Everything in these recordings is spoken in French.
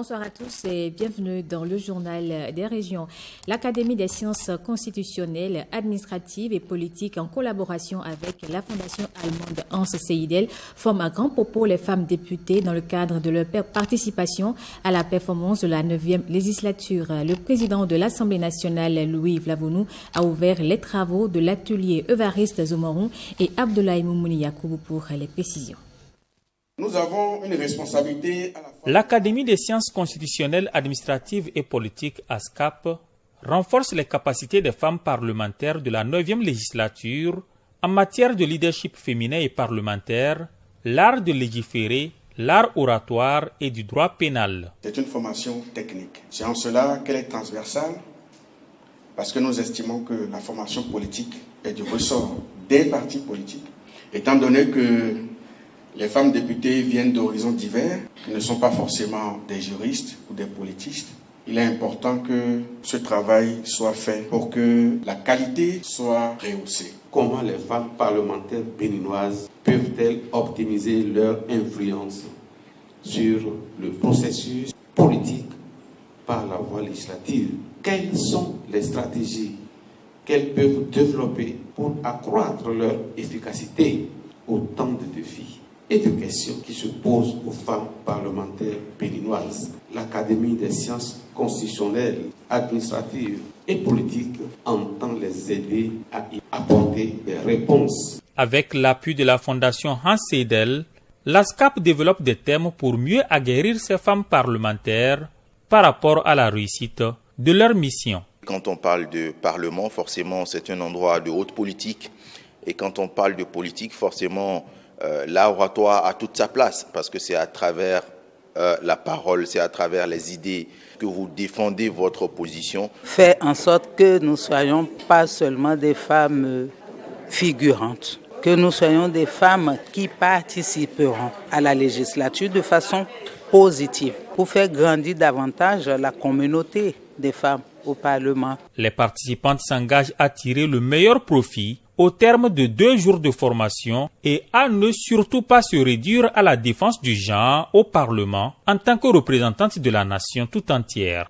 Bonsoir à tous et bienvenue dans le journal des régions. L'Académie des sciences constitutionnelles, administratives et politiques en collaboration avec la Fondation allemande Hans Seidel forme à grand propos les femmes députées dans le cadre de leur participation à la performance de la 9e législature. Le président de l'Assemblée nationale, Louis Vlavonou, a ouvert les travaux de l'atelier Evariste Zomoron et Abdoulaye Moumouni Yakoubou pour les précisions. Nous avons une responsabilité à la fois... L'Académie des sciences constitutionnelles, administratives et politiques, ASCAP, renforce les capacités des femmes parlementaires de la 9e législature en matière de leadership féminin et parlementaire, l'art de légiférer, l'art oratoire et du droit pénal. C'est une formation technique. C'est en cela qu'elle est transversale, parce que nous estimons que la formation politique est du ressort des partis politiques, étant donné que les femmes députées viennent d'horizons divers, qui ne sont pas forcément des juristes ou des politistes. Il est important que ce travail soit fait pour que la qualité soit rehaussée. Comment les femmes parlementaires béninoises peuvent-elles optimiser leur influence sur le processus politique par la voie législative? Quelles sont les stratégies qu'elles peuvent développer pour accroître leur efficacité? Autant de défis et de questions qui se posent aux femmes parlementaires béninoises. L'Académie des sciences constitutionnelles, administratives et politiques entend les aider à y apporter des réponses. Avec l'appui de la Fondation Hans Seidel, l'ASCAP développe des thèmes pour mieux aguerrir ces femmes parlementaires par rapport à la réussite de leur mission. Quand on parle de parlement, forcément, c'est un endroit de haute politique. Et quand on parle de politique, forcément, l'art oratoire a toute sa place, parce que c'est à travers la parole, c'est à travers les idées que vous défendez votre position. Faire en sorte que nous ne soyons pas seulement des femmes figurantes, que nous soyons des femmes qui participeront à la législature de façon positive, pour faire grandir davantage la communauté des femmes au Parlement. Les participantes s'engagent à tirer le meilleur profit au terme de 2 jours de formation et à ne surtout pas se réduire à la défense du genre au Parlement en tant que représentante de la nation tout entière.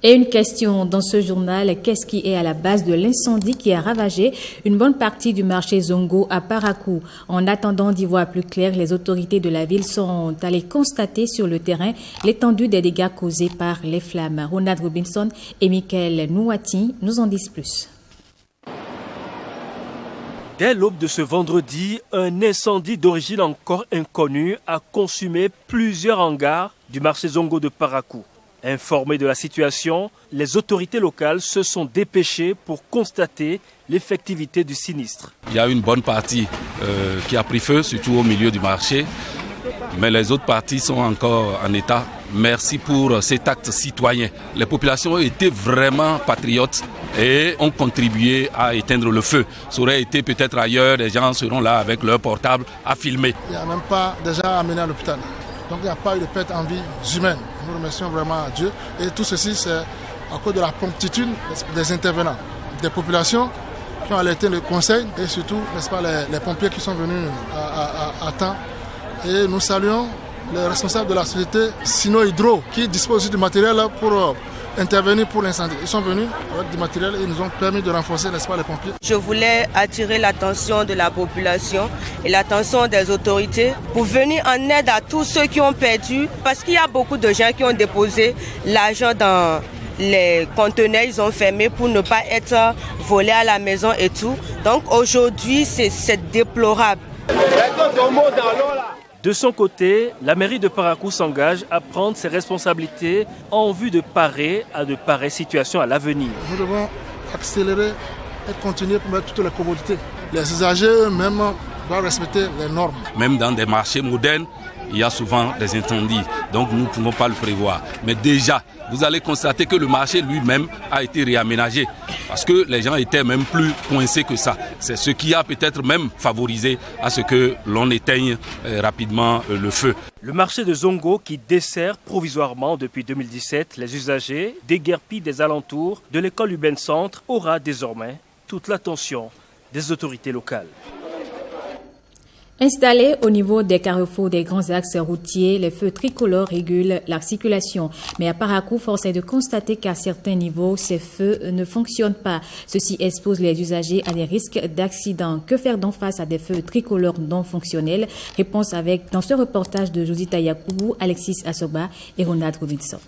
Et une question dans ce journal, qu'est-ce qui est à la base de l'incendie qui a ravagé une bonne partie du marché Zongo à Parakou? En attendant d'y voir plus clair, les autorités de la ville sont allées constater sur le terrain l'étendue des dégâts causés par les flammes. Ronald Robinson et Michael Nouati nous en disent plus. Dès l'aube de ce vendredi, un incendie d'origine encore inconnue a consumé plusieurs hangars du marché Zongo de Parakou. Informés de la situation, les autorités locales se sont dépêchées pour constater l'effectivité du sinistre. Il y a une bonne partie qui a pris feu, surtout au milieu du marché, mais les autres parties sont encore en état. Merci pour cet acte citoyen. Les populations ont été vraiment patriotes et ont contribué à éteindre le feu. Ça aurait été peut-être ailleurs, les gens seront là avec leur portable à filmer. Il n'y a même pas de gens amenés à l'hôpital. Donc il n'y a pas eu de perte en vie humaine. Nous remercions vraiment à Dieu. Et tout ceci, c'est à cause de la promptitude des intervenants, des populations qui ont alerté le conseil et surtout, n'est-ce pas, les pompiers qui sont venus à temps. Et nous saluons les responsables de la société Sino Hydro qui disposent du matériel pour intervenir pour l'incendie. Ils sont venus avec du matériel et nous ont permis de renforcer, n'est-ce pas, les pompiers. Je voulais attirer l'attention de la population et l'attention des autorités pour venir en aide à tous ceux qui ont perdu, parce qu'il y a beaucoup de gens qui ont déposé l'argent dans les conteneurs, ils ont fermé pour ne pas être volés à la maison et tout. Donc aujourd'hui, c'est déplorable. De son côté, la mairie de Parakou s'engage à prendre ses responsabilités en vue de parer à de pareilles situations à l'avenir. Nous devons accélérer et continuer pour mettre toutes les commodités. Les usagers eux-mêmes doivent respecter les normes. Même dans des marchés modernes, il y a souvent des incendies, donc nous ne pouvons pas le prévoir. Mais déjà, vous allez constater que le marché lui-même a été réaménagé parce que les gens étaient même plus coincés que ça. C'est ce qui a peut-être même favorisé à ce que l'on éteigne rapidement le feu. Le marché de Zongo, qui dessert provisoirement depuis 2017 les usagers déguerpis des alentours de l'école Uben Centre, aura désormais toute l'attention des autorités locales. Installés au niveau des carrefours des grands axes routiers, les feux tricolores régulent la circulation. Mais à Parakou, force est de constater qu'à certains niveaux, ces feux ne fonctionnent pas. Ceci expose les usagers à des risques d'accident. Que faire donc face à des feux tricolores non fonctionnels? Réponse avec dans ce reportage de Josita Yakoubou, Alexis Assoba et Ronald Robinson.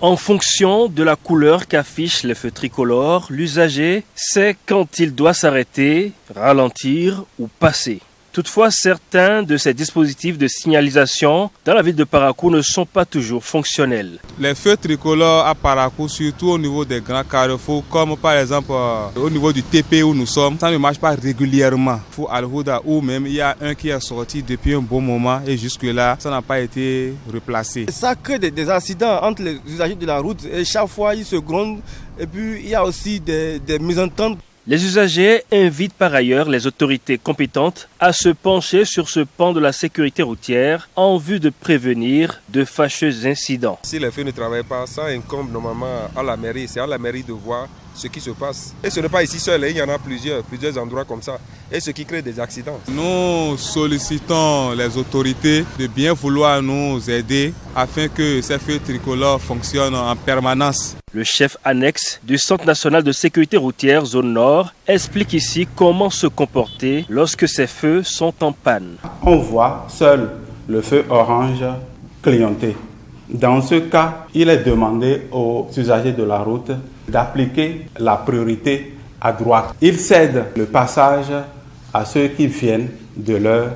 En fonction de la couleur qu'affichent les feux tricolores, l'usager sait quand il doit s'arrêter, ralentir ou passer. Toutefois, certains de ces dispositifs de signalisation dans la ville de Parakou ne sont pas toujours fonctionnels. Les feux tricolores à Parakou, surtout au niveau des grands carrefours, comme par exemple au niveau du TP où nous sommes, ça ne marche pas régulièrement. Pour Al-Houda, où même il y a un qui est sorti depuis un bon moment et jusque-là, ça n'a pas été replacé. Ça crée des accidents entre les usagers de la route et chaque fois ils se grondent et puis il y a aussi des mésententes. Les usagers invitent par ailleurs les autorités compétentes à se pencher sur ce pan de la sécurité routière en vue de prévenir de fâcheux incidents. Si les feux ne travaillent pas, ça incombe normalement à la mairie. C'est à la mairie de voir ce qui se passe. Et ce n'est pas ici seul, il y en a plusieurs endroits comme ça. Et ce qui crée des accidents. Nous sollicitons les autorités de bien vouloir nous aider afin que ces feux tricolores fonctionnent en permanence. Le chef annexe du Centre national de sécurité routière zone nord explique ici comment se comporter lorsque ces feux sont en panne. On voit seul le feu orange clignoter. Dans ce cas, il est demandé aux usagers de la route d'appliquer la priorité à droite. Ils cèdent le passage à ceux qui viennent de leur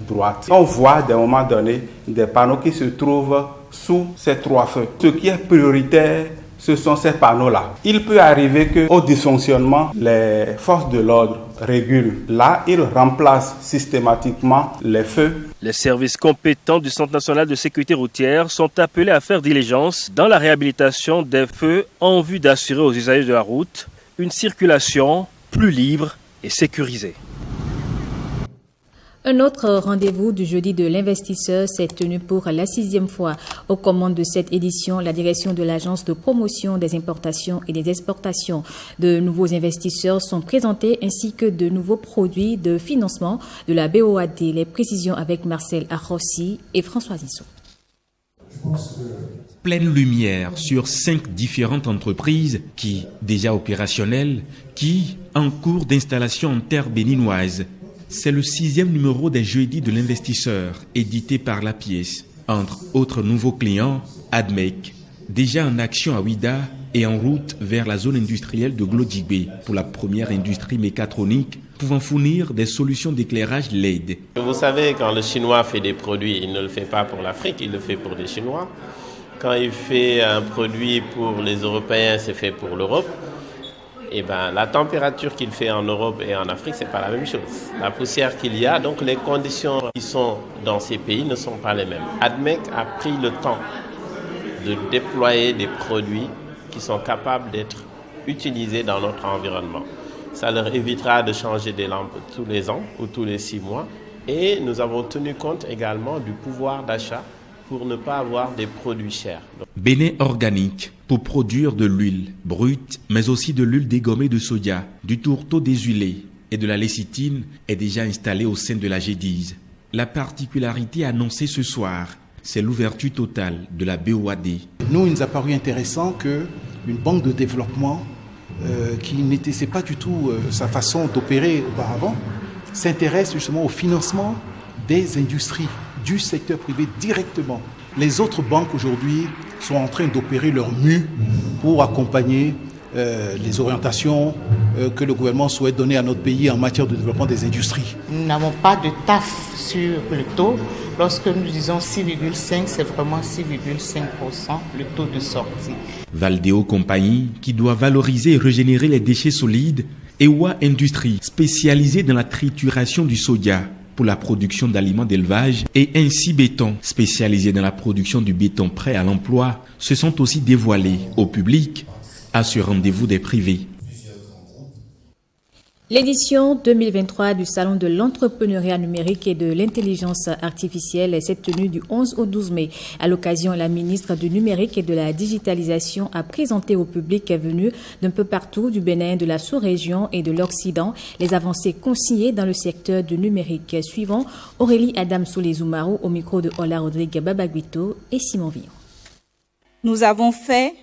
droite. On voit à des moments donnés des panneaux qui se trouvent sous ces trois feux. Ce qui est prioritaire, ce sont ces panneaux-là. Il peut arriver qu'au dysfonctionnement, les forces de l'ordre régulent. Là, ils remplacent systématiquement les feux. Les services compétents du Centre national de sécurité routière sont appelés à faire diligence dans la réhabilitation des feux en vue d'assurer aux usagers de la route une circulation plus libre et sécurisée. Un autre rendez-vous du jeudi de l'investisseur s'est tenu pour la 6e fois. Aux commandes de cette édition, la direction de l'Agence de promotion des importations et des exportations. De nouveaux investisseurs sont présentés ainsi que de nouveaux produits de financement de la BOAD. Les précisions avec Marcel Arrossi et François Issou. Pleine lumière sur 5 différentes entreprises qui, déjà opérationnelles, qui, en cours d'installation en terre béninoise. C'est le 6e numéro des Jeudis de l'investisseur, édité par La Pièce. Entre autres nouveaux clients, Admec, déjà en action à Ouida et en route vers la zone industrielle de Glodjibé pour la première industrie mécatronique pouvant fournir des solutions d'éclairage LED. Vous savez, quand le Chinois fait des produits, il ne le fait pas pour l'Afrique, il le fait pour les Chinois. Quand il fait un produit pour les Européens, c'est fait pour l'Europe. Et la température qu'il fait en Europe et en Afrique, c'est pas la même chose. La poussière qu'il y a, donc les conditions qui sont dans ces pays ne sont pas les mêmes. Admec a pris le temps de déployer des produits qui sont capables d'être utilisés dans notre environnement. Ça leur évitera de changer des lampes tous les ans ou tous les 6 mois. Et nous avons tenu compte également du pouvoir d'achat pour ne pas avoir des produits chers. Bénin Organique, pour produire de l'huile brute, mais aussi de l'huile dégommée de soja, du tourteau désulé et de la lécithine, est déjà installé au sein de la Gédise. La particularité annoncée ce soir, c'est l'ouverture totale de la BOAD. Nous, il nous a paru intéressant qu'une banque de développement qui n'était pas du tout sa façon d'opérer auparavant, s'intéresse justement au financement des industries du secteur privé directement. Les autres banques aujourd'hui sont en train d'opérer leur mue pour accompagner les orientations que le gouvernement souhaite donner à notre pays en matière de développement des industries. Nous n'avons pas de taf sur le taux. Lorsque nous disons 6,5, c'est vraiment 6,5% le taux de sortie. Valdeo Compagnie, qui doit valoriser et régénérer les déchets solides, et Wa Industrie, spécialisée dans la trituration du soja pour la production d'aliments d'élevage, et ainsi Béton, spécialisé dans la production du béton prêt à l'emploi, se sont aussi dévoilés au public à ce rendez-vous des privés. L'édition 2023 du Salon de l'entrepreneuriat numérique et de l'intelligence artificielle s'est tenue du 11 au 12 mai. À l'occasion, la ministre du Numérique et de la Digitalisation a présenté au public venu d'un peu partout du Bénin, de la sous-région et de l'Occident les avancées consignées dans le secteur du numérique. Suivant Aurélie Adam Soulé-Zoumarou au micro de Ola Rodrigue Babaguito et Simon Villon. Nous avons fait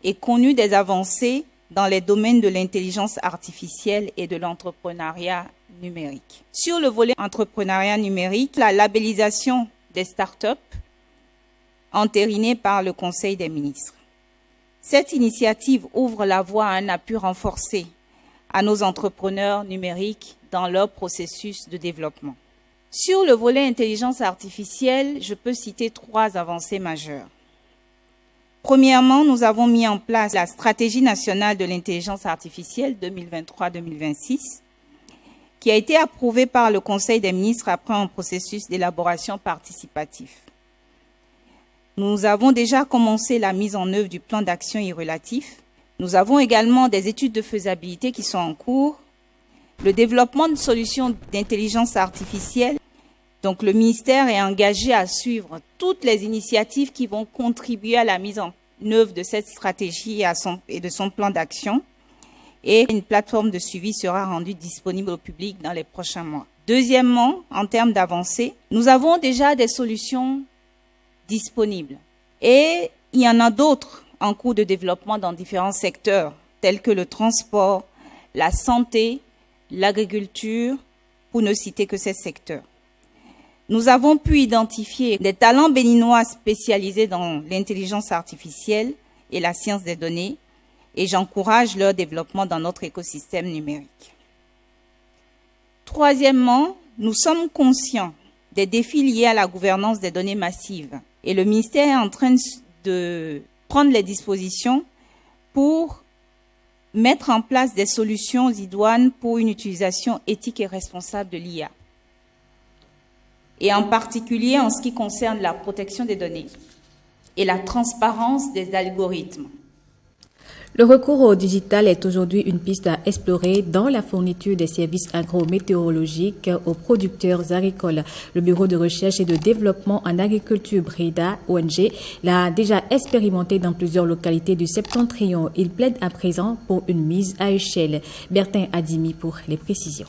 et connu des avancées dans les domaines de l'intelligence artificielle et de l'entrepreneuriat numérique. Sur le volet entrepreneuriat numérique, la labellisation des startups entérinée par le Conseil des ministres. Cette initiative ouvre la voie à un appui renforcé à nos entrepreneurs numériques dans leur processus de développement. Sur le volet intelligence artificielle, je peux citer 3 avancées majeures. Premièrement, nous avons mis en place la stratégie nationale de l'intelligence artificielle 2023-2026, qui a été approuvée par le Conseil des ministres après un processus d'élaboration participatif. Nous avons déjà commencé la mise en œuvre du plan d'action y relatif. Nous avons également des études de faisabilité qui sont en cours, le développement de solutions d'intelligence artificielle. Donc, le ministère est engagé à suivre toutes les initiatives qui vont contribuer à la mise en œuvre de cette stratégie et de son plan d'action. Et une plateforme de suivi sera rendue disponible au public dans les prochains mois. Deuxièmement, en termes d'avancée, nous avons déjà des solutions disponibles. Et il y en a d'autres en cours de développement dans différents secteurs, tels que le transport, la santé, l'agriculture, pour ne citer que ces secteurs. Nous avons pu identifier des talents béninois spécialisés dans l'intelligence artificielle et la science des données, et j'encourage leur développement dans notre écosystème numérique. Troisièmement, nous sommes conscients des défis liés à la gouvernance des données massives, et le ministère est en train de prendre les dispositions pour mettre en place des solutions idoines pour une utilisation éthique et responsable de l'IA. Et en particulier en ce qui concerne la protection des données et la transparence des algorithmes. Le recours au digital est aujourd'hui une piste à explorer dans la fourniture des services agrométéorologiques aux producteurs agricoles. Le Bureau de recherche et de développement en agriculture BREDA, ONG, l'a déjà expérimenté dans plusieurs localités du Septentrion. Il plaide à présent pour une mise à échelle. Bertin Adimi pour les précisions.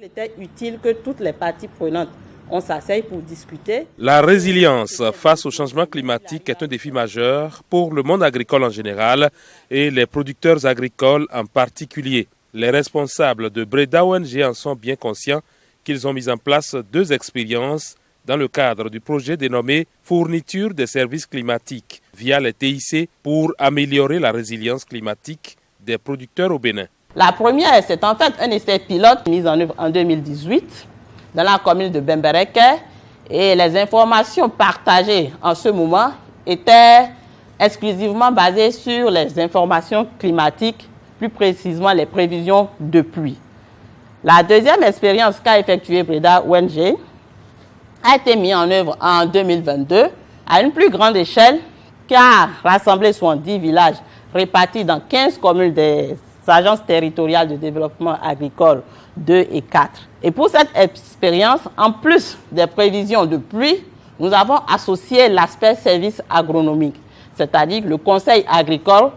Il était utile que toutes les parties prenantes, on s'asseye pour discuter. La résilience face au changement climatique est un défi majeur pour le monde agricole en général et les producteurs agricoles en particulier. Les responsables de BREDA ONG en sont bien conscients qu'ils ont mis en place 2 expériences dans le cadre du projet dénommé « Fourniture des services climatiques » via les TIC pour améliorer la résilience climatique des producteurs au Bénin. La première, c'est en fait un essai pilote mis en œuvre en 2018 dans la commune de Bembereke, et les informations partagées en ce moment étaient exclusivement basées sur les informations climatiques, plus précisément les prévisions de pluie. La deuxième expérience qu'a effectuée BREDA ONG a été mise en œuvre en 2022 à une plus grande échelle, qui a rassemblé 70 villages répartis dans 15 communes des agences territoriales de développement agricole 2 et 4. Et pour cette expérience, en plus des prévisions de pluie, nous avons associé l'aspect service agronomique, c'est-à-dire le conseil agricole,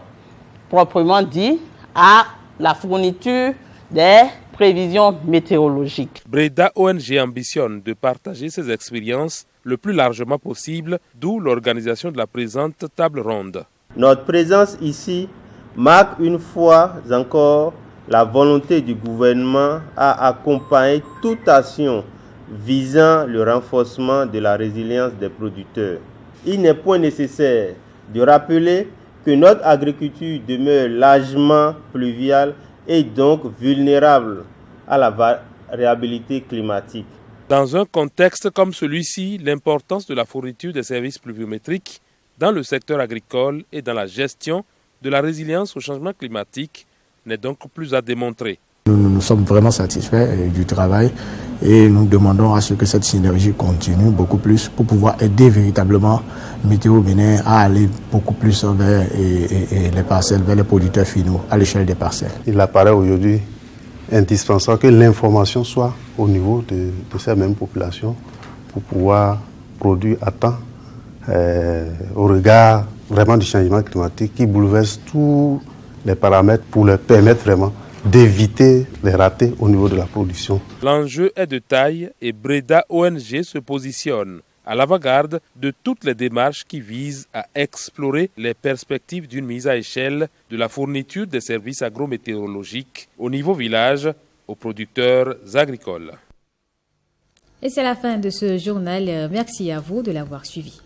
proprement dit, à la fourniture des prévisions météorologiques. BREDA ONG ambitionne de partager ses expériences le plus largement possible, d'où l'organisation de la présente table ronde. Notre présence ici marque une fois encore la volonté du gouvernement à accompagner toute action visant le renforcement de la résilience des producteurs. Il n'est point nécessaire de rappeler que notre agriculture demeure largement pluviale et donc vulnérable à la variabilité climatique. Dans un contexte comme celui-ci, l'importance de la fourniture des services pluviométriques dans le secteur agricole et dans la gestion de la résilience au changement climatique n'est donc plus à démontrer. Nous sommes vraiment satisfaits du travail Et nous demandons à ce que cette synergie continue beaucoup plus pour pouvoir aider véritablement Météo Bénin à aller beaucoup plus vers les parcelles, vers les producteurs finaux à l'échelle des parcelles. Il apparaît aujourd'hui indispensable que l'information soit au niveau de ces mêmes populations pour pouvoir produire à temps au regard vraiment du changement climatique qui bouleverse tous les paramètres pour leur permettre vraiment d'éviter les ratés au niveau de la production. L'enjeu est de taille et Breda ONG se positionne à l'avant-garde de toutes les démarches qui visent à explorer les perspectives d'une mise à échelle de la fourniture des services agrométéorologiques au niveau village aux producteurs agricoles. Et c'est la fin de ce journal. Merci à vous de l'avoir suivi.